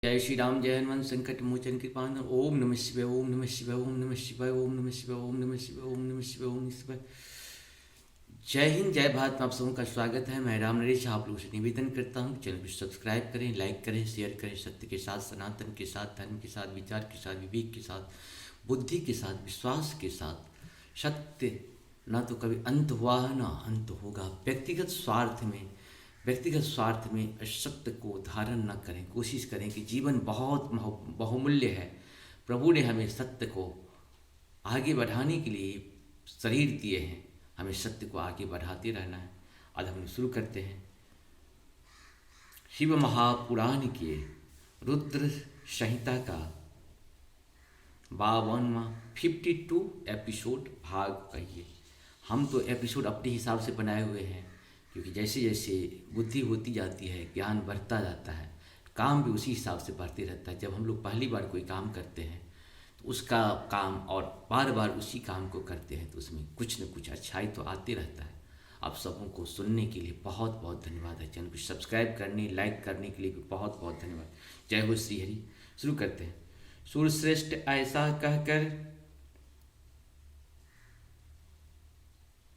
जय श्री राम, जय हनुमान संकट मोचन कृपान। ओम नमः शिवाय, ओम नमः शिवाय, ओम नमः शिवाय, ओम नमः शिवाय, ओम नमः शिवाय, ओम नमः शिवाय, ओम नमः शिवाय। जय हिंद, जय भारत में आप सबों का स्वागत है। मैं राम नरेश आप लोगों से निवेदन करता हूँ, चैनल को सब्सक्राइब करें, लाइक करें, शेयर करें। सत्य के साथ, सनातन के साथ, धर्म के साथ, विचार के साथ, विवेक के साथ, बुद्धि के साथ, विश्वास के साथ। सत्य ना तो कभी अंत हुआ है ना अंत होगा। व्यक्तिगत स्वार्थ में असत्य को धारण न करें। कोशिश करें कि जीवन बहुत बहुमूल्य है। प्रभु ने हमें सत्य को आगे बढ़ाने के लिए शरीर दिए हैं, हमें सत्य को आगे बढ़ाते रहना है। आज हम शुरू करते हैं शिव महापुराण के रुद्र संहिता का 52वां 52 एपिसोड भाग कहिए। हम तो एपिसोड अपने हिसाब से बनाए हुए हैं, क्योंकि जैसे जैसे बुद्धि होती जाती है, ज्ञान बढ़ता जाता है, काम भी उसी हिसाब से बढ़ते रहता है। जब हम लोग पहली बार कोई काम करते हैं तो उसका काम और बार बार उसी काम को करते हैं तो उसमें कुछ न कुछ अच्छाई तो आते रहता है। आप सबों को सुनने के लिए बहुत बहुत धन्यवाद है। चैनल को सब्सक्राइब करने, लाइक करने के लिए भी बहुत बहुत धन्यवाद। जय हो श्री हरि। शुरू करते हैं। सूर्यश्रेष्ठ ऐसा कहकर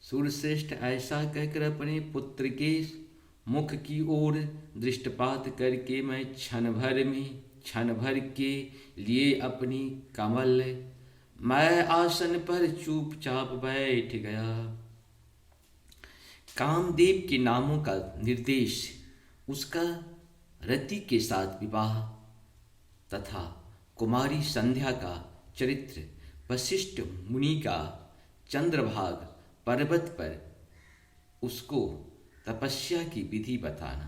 सूर्यश्रेष्ठ ऐसा कहकर अपने पुत्र के मुख की ओर दृष्टिपात करके मैं क्षण भर के लिए अपनी कमल मैं आसन पर चुपचाप बैठ गया। कामदेव के नामों का निर्देश, उसका रति के साथ विवाह तथा कुमारी संध्या का चरित्र, वशिष्ठ मुनि का चंद्रभाग पर्वत पर उसको तपस्या की विधि बताना।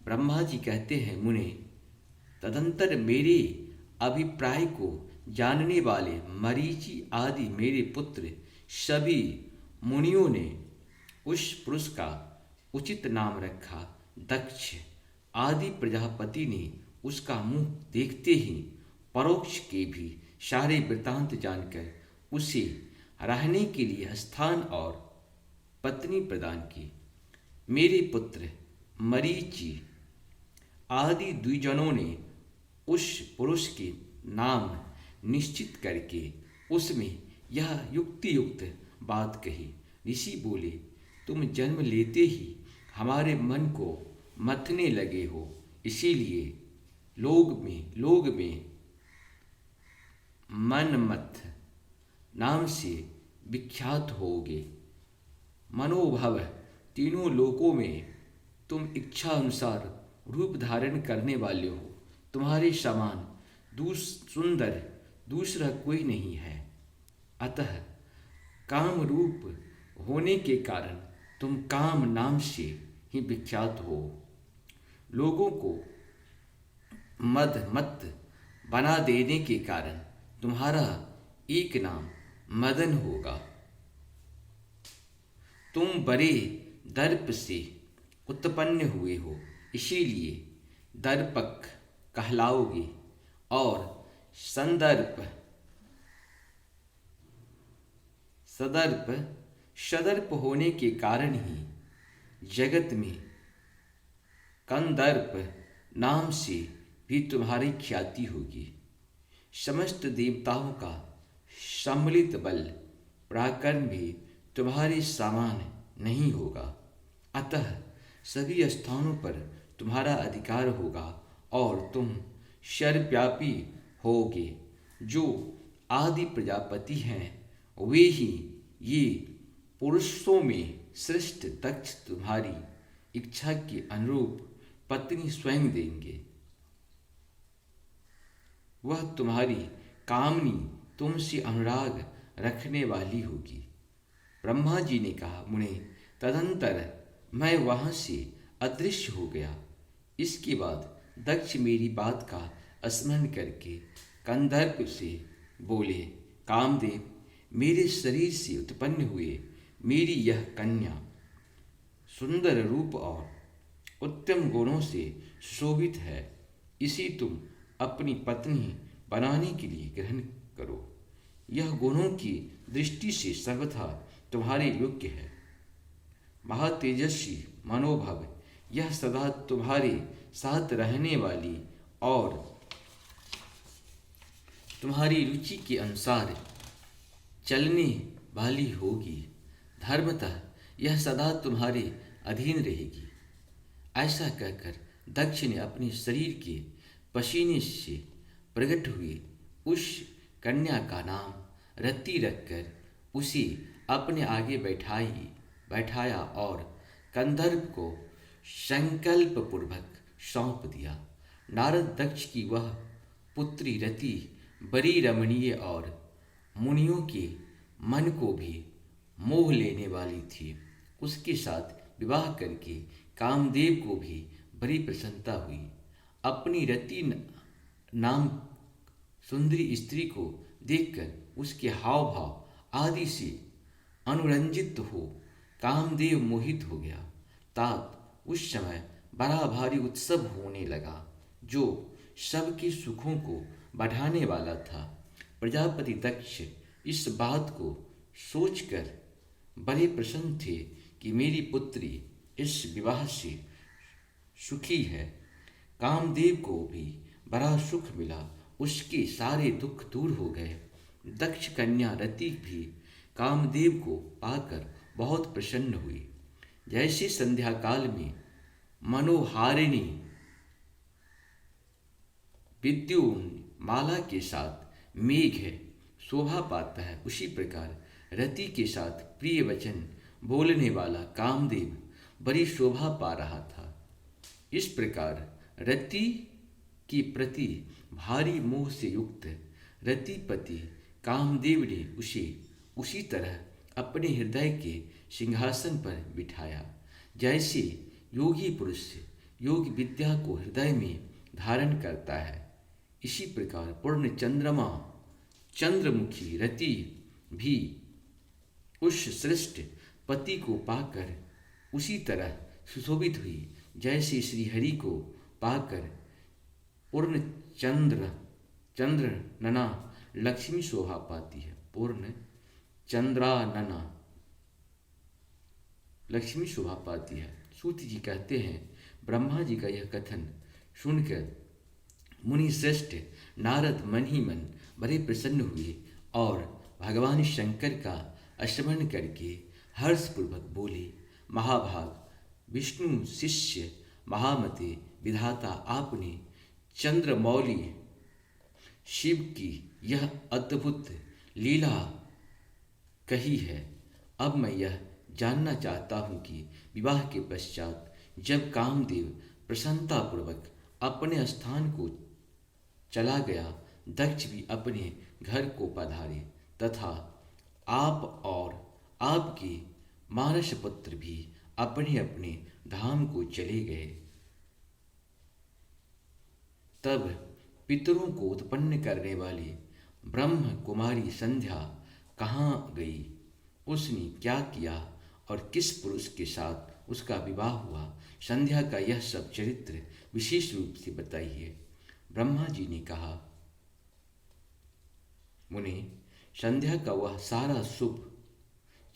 ब्रह्मा जी कहते हैं, मुने, तदंतर मेरे अभिप्राय को जानने वाले मरीचि आदि मेरे पुत्र सभी मुनियों ने उस पुरुष का उचित नाम रखा। दक्ष आदि प्रजापति ने उसका मुंह देखते ही परोक्ष के भी सारे वृतांत जानकर उसे रहने के लिए स्थान और पत्नी प्रदान की। मेरे पुत्र मरीचि आदि द्विजनों ने उस पुरुष के नाम निश्चित करके उसमें यह युक्ति युक्त बात कही। ऋषि बोले, तुम जन्म लेते ही हमारे मन को मथने लगे हो, इसीलिए लोग में मनमथ नाम से विख्यात होगे। मनोभव तीनों लोकों में तुम इच्छा अनुसार रूप धारण करने वाले हो। तुम्हारे समान सुंदर दूसरा कोई नहीं है। अतः काम रूप होने के कारण तुम काम नाम से ही विख्यात हो। लोगों को मत बना देने के कारण तुम्हारा एक नाम मदन होगा। तुम बड़े दर्प से उत्पन्न हुए हो, इसीलिए दर्पक कहलाओगे। और सदर्प होने के कारण ही जगत में कंदर्प नाम से भी तुम्हारी ख्याति होगी। समस्त देवताओं का सम्मिलित बल पराक्रम भी तुम्हारे समान नहीं होगा। अतः सभी स्थानों पर तुम्हारा अधिकार होगा और तुम सर्वव्यापी होगे। जो आदि प्रजापति हैं वे ही ये पुरुषों में श्रेष्ठ दक्ष तुम्हारी इच्छा के अनुरूप पत्नी स्वयं देंगे। वह तुम्हारी कामनी तुमसे अनुराग रखने वाली होगी। ब्रह्मा जी ने कहा, मुने, तदंतर मैं वहां से अदृश्य हो गया। इसके बाद दक्ष मेरी बात का स्मरण करके कंदर्प से बोले, कामदेव, मेरे शरीर से उत्पन्न हुए मेरी यह कन्या सुंदर रूप और उत्तम गुणों से सुशोभित है। इसे तुम अपनी पत्नी बनाने के लिए ग्रहण करो। यह गुणों की दृष्टि से सर्वथा तुम्हारे योग्य है। महातेजस्वी मनोभव, यह सदा तुम्हारे साथ रहने वाली और तुम्हारी रुचि के अनुसार चलने वाली होगी। धर्मतः यह सदा तुम्हारे अधीन रहेगी। ऐसा कहकर दक्ष ने अपने शरीर के पसीने से प्रकट हुए उस कन्या का नाम रति रखकर उसे अपने आगे बैठाया और कंदर्प को संकल्प पूर्वक सौंप दिया। नारद दक्ष की वह पुत्री रति बड़ी रमणीय और मुनियों के मन को भी मोह लेने वाली थी। उसके साथ विवाह करके कामदेव को भी बड़ी प्रसन्नता हुई। अपनी रति नाम सुंदरी स्त्री को देखकर उसके हाव भाव आदि से अनुरंजित हो कामदेव मोहित हो गया। तात उस समय बड़ा भारी उत्सव होने लगा जो सबके सुखों को बढ़ाने वाला था। प्रजापति दक्ष इस बात को सोचकर बड़े प्रसन्न थे कि मेरी पुत्री इस विवाह से सुखी है। कामदेव को भी बड़ा सुख मिला, उसके सारे दुख दूर हो गए। दक्ष कन्या रति भी कामदेव को पाकर बहुत प्रसन्न हुई। जैसे संध्या काल में मनोहारिणी विद्युन माला के साथ मेघ शोभा पाता है, उसी प्रकार रति के साथ प्रिय वचन बोलने वाला कामदेव बड़ी शोभा पा रहा था। इस प्रकार रति की प्रति भारी मोह से युक्त रतिपति कामदेव ने उसे उसी तरह अपने हृदय के सिंहासन पर बिठाया जैसे योगी पुरुष योग विद्या को हृदय में धारण करता है। इसी प्रकार पूर्ण चंद्रमा चंद्रमुखी रति भी उस श्रेष्ठ पति को पाकर उसी तरह सुशोभित हुई जैसे श्रीहरि को पाकर पूर्ण चंद्र नना लक्ष्मी शोभा पाती है। पूर्ण चंद्रानना लक्ष्मी शोभा पाती है। सूत जी कहते हैं, ब्रह्मा जी का यह कथन सुनकर मुनि श्रेष्ठ नारद मन ही मन बड़े प्रसन्न हुए और भगवान शंकर का स्मरण करके हर्षपूर्वक बोले, महाभाग विष्णु शिष्य महामते विधाता, आपने चंद्रमौली शिव की यह अद्भुत लीला कही है। अब मैं यह जानना चाहता हूँ कि विवाह के पश्चात जब कामदेव प्रसन्नतापूर्वक अपने स्थान को चला गया, दक्ष भी अपने घर को पधारे तथा आप और आपके मानस पुत्र भी अपने अपने धाम को चले गए। तब पितरों को उत्पन्न करने वाली ब्रह्म कुमारी संध्या कहाँ गई, उसने क्या किया और किस पुरुष के साथ उसका विवाह हुआ, संध्या का यह सब चरित्र विशेष रूप से बताइए। ब्रह्मा जी ने कहा, मुने, संध्या का वह सारा शुभ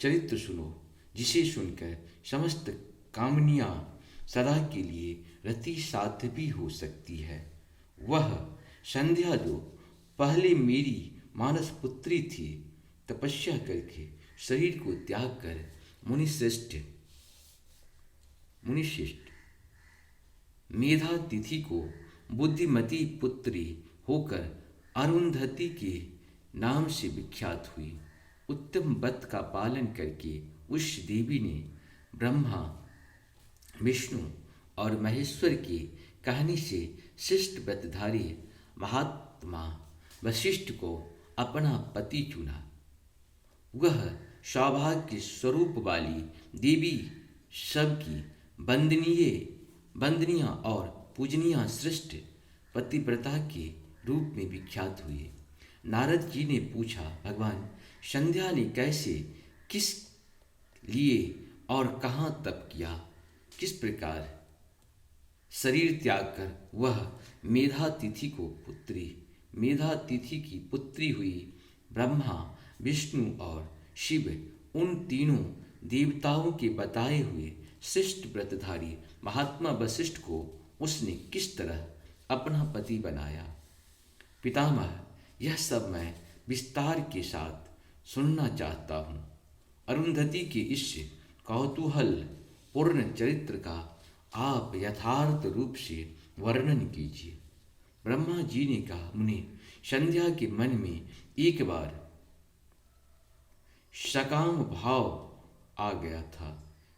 चरित्र सुनो जिसे सुनकर समस्त कामनियां सदा के लिए रति साध्वी हो सकती है। वह संध्या जो पहले मेरी मानस पुत्री थी, तपस्या करके शरीर को त्याग कर मुनिश्रेष्ठ मेधा तिथि को बुद्धिमती पुत्री होकर अरुंधति के नाम से विख्यात हुई। उत्तम व्रत का पालन करके उस देवी ने ब्रह्मा विष्णु और महेश्वर की कहानी से शिष्ट व्रतधारी महात्मा वशिष्ठ को अपना पति चुना। वह सौभाग्य स्वरूप वाली देवी सबकी वंदनीय और पूजनीय श्रेष्ठ पतिव्रता के रूप में विख्यात हुई। नारद जी ने पूछा, भगवान संध्या ने कैसे, किस लिए और कहाँ तप किया, किस प्रकार शरीर त्याग कर वह मेधा तिथि की पुत्री हुई। ब्रह्मा विष्णु और शिव उन तीनों देवताओं के बताए हुए शिष्ट व्रतधारी महात्मा वशिष्ठ को उसने किस तरह अपना पति बनाया। पितामह, यह सब मैं विस्तार के साथ सुनना चाहता हूँ। अरुंधति के इस कौतूहल पूर्ण चरित्र का आप यथार्थ रूप से वर्णन कीजिए। ब्रह्मा जी ने कहा, मुनि, संध्या के मन में एक बार सकाम भाव आ गया था,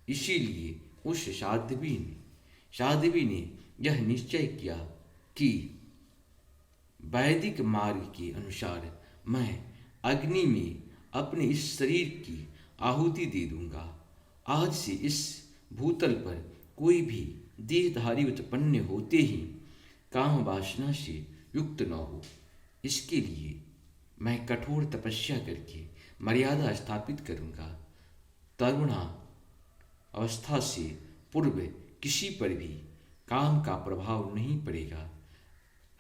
इसीलिए उस साध्वी ने यह निश्चय किया कि वैदिक मार्ग के अनुसार मैं अग्नि में अपने इस शरीर की आहुति दे दूंगा। आज से इस भूतल पर कोई भी देहधारी उत्पन्न होते ही काम वासना से युक्त न हो। इसके लिए मैं कठोर तपस्या करके मर्यादा स्थापित करूंगा। तरुणा अवस्था से पूर्व किसी पर भी काम का प्रभाव नहीं पड़ेगा,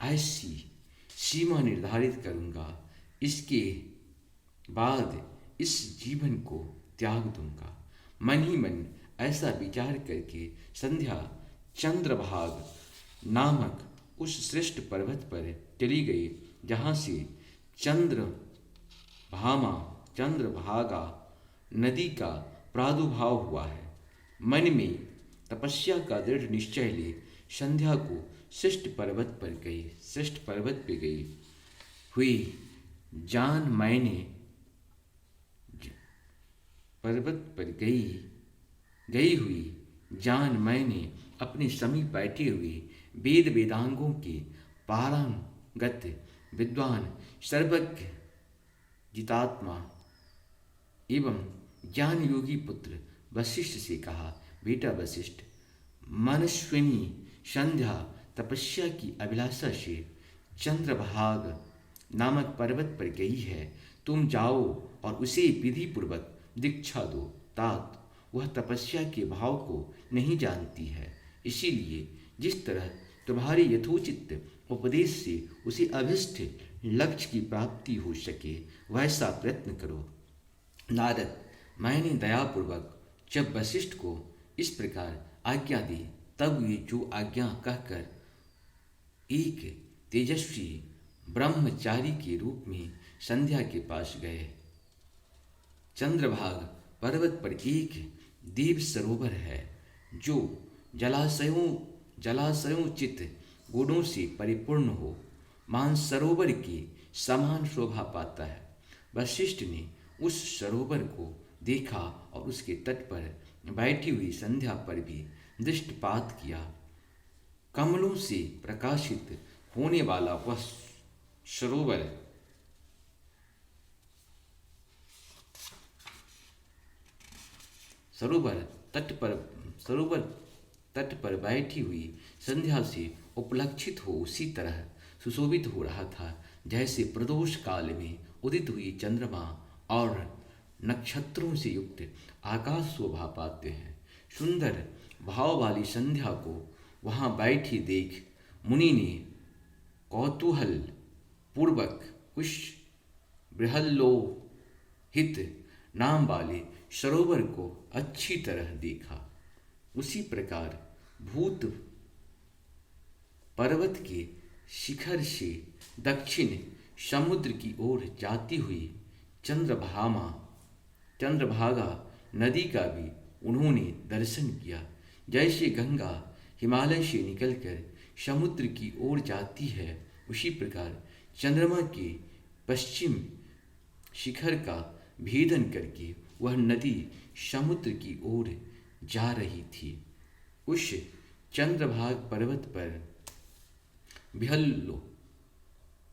ऐसी सीमा निर्धारित करूंगा। इसके बाद इस जीवन को त्याग दूंगा। मन ही मन ऐसा विचार करके संध्या चंद्रभाग नामक उस श्रेष्ठ पर्वत पर चली गई, जहाँ से चंद्रभागा नदी का प्रादुर्भाव हुआ है। मन में तपस्या का दृढ़ निश्चय ले संध्या को श्रेष्ठ पर्वत पे गई हुई जान मैंने पर्वत पर गई हुई जान मैंने अपने समीप बैठे हुए वेद वेदांगों के पारंगत विद्वान सर्वज्ञ जितात्मा एवं ज्ञान योगी पुत्र वशिष्ठ से कहा, बेटा वशिष्ठ, मनस्विनी संध्या तपस्या की अभिलाषा से चंद्रभाग नामक पर्वत पर गई है। तुम जाओ और उसे विधि पूर्वक दीक्षा दो। तात वह तपस्या के भाव को नहीं जानती है, इसीलिए जिस तरह तुम्हारे यथोचित उपदेश से उसे अभिष्ट लक्ष्य की प्राप्ति हो सके वैसा प्रयत्न करो। नारद, मैंने दयापूर्वक जब वशिष्ठ को इस प्रकार आज्ञा दी, तब वे जो आज्ञा कहकर एक तेजस्वी ब्रह्मचारी के रूप में संध्या के पास गए। चंद्रभाग पर्वत पर एक देव सरोवर है जो जलाशयोचित गुणों से परिपूर्ण हो, मानसरोवर के समान शोभा पाता है। वशिष्ठ ने उस सरोवर को देखा और उसके तट पर बैठी हुई संध्या पर भी दृष्टिपात किया। कमलों से प्रकाशित होने वाला वह सरोवर तट पर बैठी हुई संध्या से उपलक्षित हो उसी तरह सुशोभित हो रहा था जैसे प्रदोष काल में उदित हुई चंद्रमा और नक्षत्रों से युक्त आकाश शोभा पाते हैं। सुंदर भाव वाली संध्या को वहां बैठी देख मुनि ने कौतूहल पूर्वक उस बृहल्लोहित नाम वाले सरोवर को अच्छी तरह देखा। उसी प्रकार भूत पर्वत के शिखर से दक्षिण समुद्र की ओर जाती हुई चंद्रभागा नदी का भी उन्होंने दर्शन किया। जैसे गंगा हिमालय से निकलकर समुद्र की ओर जाती है, उसी प्रकार चंद्रमा के पश्चिम शिखर का भेदन करके वह नदी समुद्र की ओर जा रही थी। उस चंद्रभाग पर्वत पर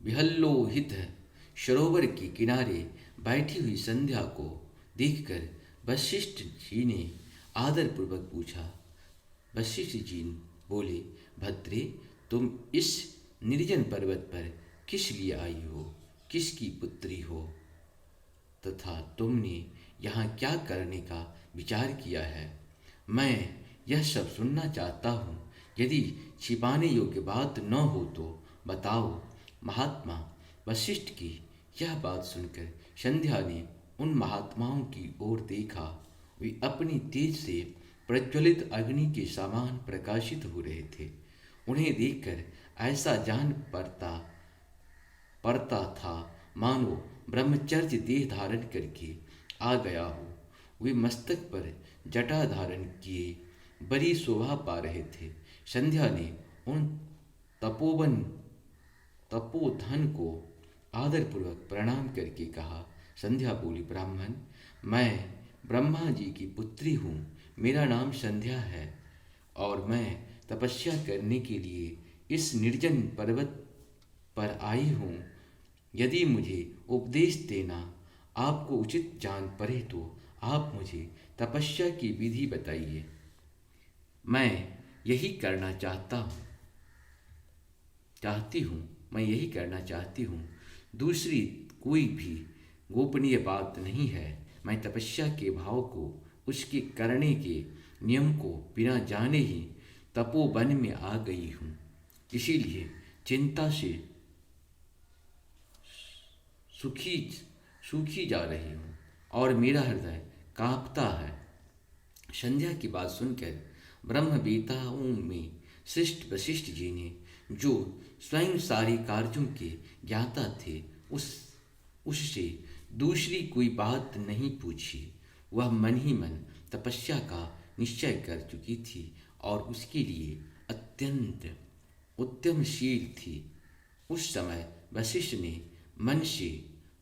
विहल्लोहित सरोवर के किनारे बैठी हुई संध्या को देखकर वशिष्ठ जी ने आदरपूर्वक पूछा। वशिष्ठ जी बोले, भद्रे, तुम इस निर्जन पर्वत पर किस लिए आई हो, किसकी पुत्री हो, तथा तुमने यहाँ क्या करने का विचार किया है? मैं यह सब सुनना चाहता हूँ। यदि छिपाने योग्य बात न हो तो बताओ। महात्मा वशिष्ठ की यह बात सुनकर संध्या ने उन महात्माओं की ओर देखा। वे अपनी तेज से प्रज्वलित अग्नि के समान प्रकाशित हो रहे थे। उन्हें देखकर ऐसा जान पड़ता था मानो ब्रह्मचर्य देह धारण करके आ गया हो। वे मस्तक पर जटा धारण किए बड़ी शोभा पा रहे थे। संध्या ने उन तपोवन तपोधन को आदरपूर्वक प्रणाम करके कहा। संध्या बोली, ब्राह्मण, मैं ब्रह्मा जी की पुत्री हूँ। मेरा नाम संध्या है और मैं तपस्या करने के लिए इस निर्जन पर्वत पर आई हूँ। यदि मुझे उपदेश देना आपको उचित जान पड़े तो आप मुझे तपस्या की विधि बताइए। मैं यही करना चाहती हूँ। दूसरी कोई भी गोपनीय बात नहीं है। मैं तपस्या के भाव को, उसके करने के नियम को बिना जाने ही तपोवन में आ गई हूँ। इसीलिए चिंता से सूखी सूखी जा रही हूँ और मेरा हृदय कांपता है। संध्या की बात सुनकर ब्रह्मवेताओं में श्रेष्ठ वशिष्ठ जी ने, जो स्वयं सारे कार्यों के ज्ञाता थे, उससे दूसरी कोई बात नहीं पूछी। वह मन ही मन तपस्या का निश्चय कर चुकी थी और उसके लिए अत्यंत उद्यमशील थी। उस समय वशिष्ठ ने मन से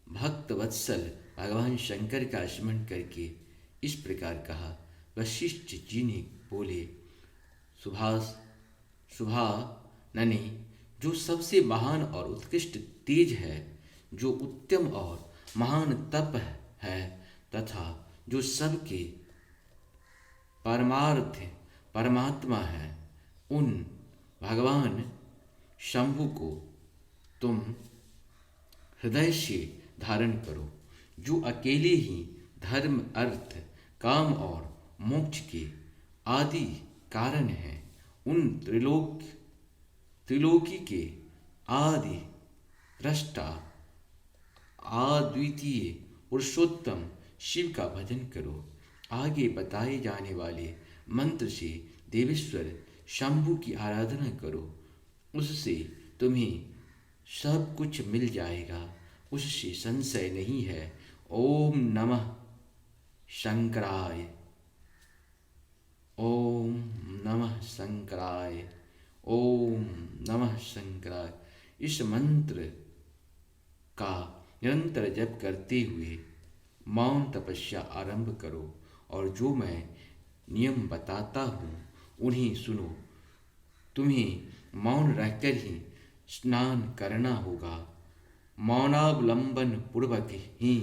भक्त वत्सल भगवान शंकर का स्मरण करके इस प्रकार कहा। वशिष्ठ जी ने बोले, सुभा नने, जो सबसे महान और उत्कृष्ट तेज है, जो उत्तम और महान तप है तथा जो सबके परमार्थ परमात्मा है, उन भगवान शंभु को तुम हृदय से धारण करो, जो अकेले ही धर्म, अर्थ, काम और मोक्ष के आदि कारण हैं। उन त्रिलोकी के आदि दृष्टा अद्वितीय पुरुषोत्तम शिव का भजन करो। आगे बताए जाने वाले मंत्र से देवेश्वर शंभु की आराधना करो। उससे तुम्हें सब कुछ मिल जाएगा, उससे संशय नहीं है। ओम नमः शंकराय, ओम नमः शंकराय, ओम नमः शंकराय। इस मंत्र का निरंतर जप करते हुए मौन तपस्या आरंभ करो और जो मैं नियम बताता हूँ उन्हें सुनो। तुम्हें मौन रहकर ही स्नान करना होगा। मौनावलंबन पूर्वक ही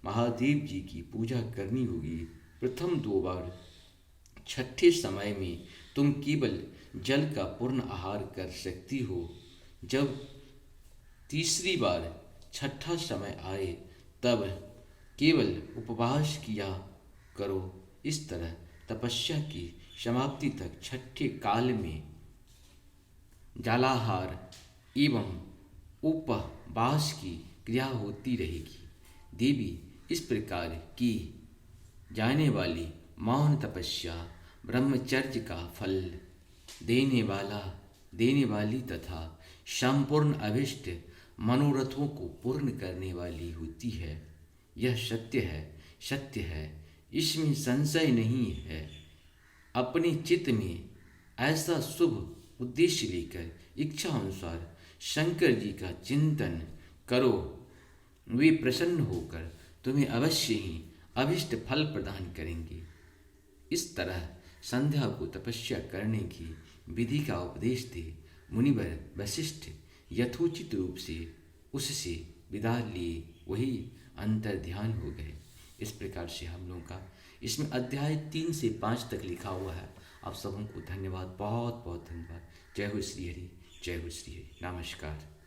महादेव जी की पूजा करनी होगी। प्रथम 2 बार, छठे समय में तुम केवल जल का पूर्ण आहार कर सकती हो। जब तीसरी बार छठा समय आए तब केवल उपवास किया करो। इस तरह तपस्या की समाप्ति तक छठे काल में जलाहार एवं उपवास की क्रिया होती रहेगी। देवी, इस प्रकार की जाने वाली मौन तपस्या ब्रह्मचर्य का फल देने वाली तथा संपूर्ण अभिष्ट मनोरथों को पूर्ण करने वाली होती है। यह सत्य है, इसमें संशय नहीं है। अपने चित्त में ऐसा शुभ उद्देश्य लेकर इच्छा अनुसार शंकर जी का चिंतन करो। वे प्रसन्न होकर तुम्हें अवश्य ही अभिष्ट फल प्रदान करेंगे। इस तरह संध्या को तपस्या करने की विधि का उपदेश दे मुनिवर वशिष्ठ यथोचित रूप से उससे विदा लिए वही अंतर ध्यान हो गए। इस प्रकार से हम लोगों का इसमें अध्याय 3 से 5 तक लिखा हुआ है। आप सबों को धन्यवाद, बहुत बहुत धन्यवाद। जय हो श्री हरि, जय हो श्री हरि। नमस्कार।